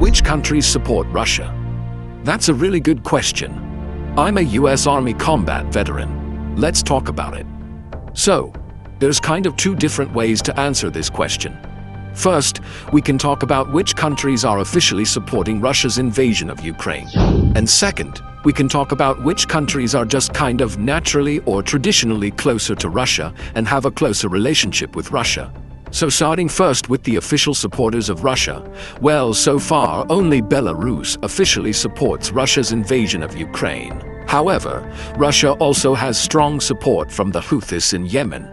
which countries support Russia? That's a really good question. I'm a US Army combat veteran. Let's talk about it. So, there's kind of two different ways to answer this question. First, we can talk about which countries are officially supporting Russia's invasion of Ukraine. And second, we can talk about which countries are just kind of naturally or traditionally closer to Russia and have a closer relationship with Russia. So starting first with the official supporters of Russia, well, so far only Belarus officially supports Russia's invasion of Ukraine. However, Russia also has strong support from the Houthis in Yemen.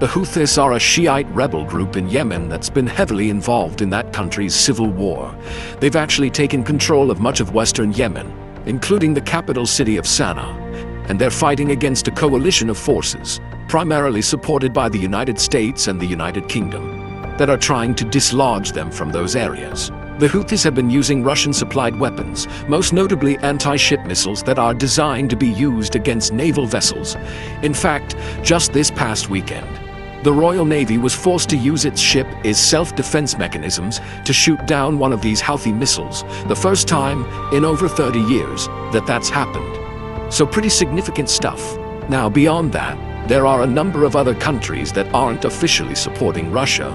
The Houthis are a Shiite rebel group in Yemen that's been heavily involved in that country's civil war. They've actually taken control of much of western Yemen, including the capital city of Sana'a, and they're fighting against a coalition of forces, primarily supported by the United States and the United Kingdom, that are trying to dislodge them from those areas. The Houthis have been using Russian-supplied weapons, most notably anti-ship missiles that are designed to be used against naval vessels. In fact, just this past weekend, the Royal Navy was forced to use its ship's self-defense mechanisms to shoot down one of these Houthi missiles, the first time in over 30 years that that's happened. So pretty significant stuff. Now, beyond that, there are a number of other countries that aren't officially supporting Russia,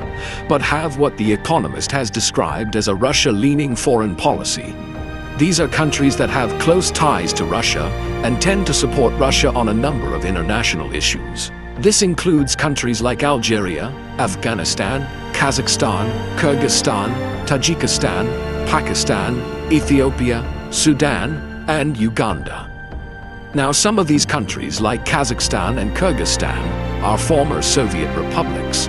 but have what The Economist has described as a Russia-leaning foreign policy. These are countries that have close ties to Russia and tend to support Russia on a number of international issues. This includes countries like Algeria, Afghanistan, Kazakhstan, Kyrgyzstan, Tajikistan, Pakistan, Ethiopia, Sudan, and Uganda. Now, some of these countries, like Kazakhstan and Kyrgyzstan, are former Soviet republics,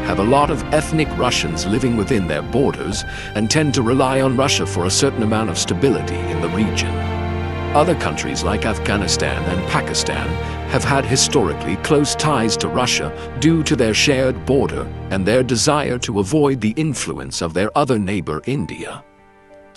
have a lot of ethnic Russians living within their borders, and tend to rely on Russia for a certain amount of stability in the region. Other countries like Afghanistan and Pakistan have had historically close ties to Russia due to their shared border and their desire to avoid the influence of their other neighbor, India.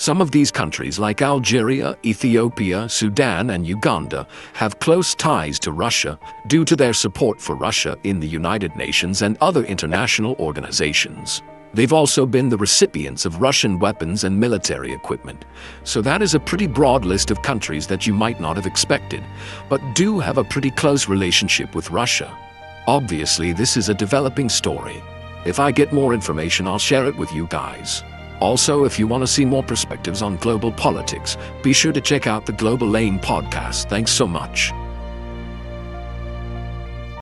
Some of these countries like Algeria, Ethiopia, Sudan, and Uganda have close ties to Russia due to their support for Russia in the United Nations and other international organizations. They've also been the recipients of Russian weapons and military equipment. So that is a pretty broad list of countries that you might not have expected, but do have a pretty close relationship with Russia. Obviously, this is a developing story. If I get more information, I'll share it with you guys. Also, if you want to see more perspectives on global politics, be sure to check out the Global Lane podcast. Thanks so much.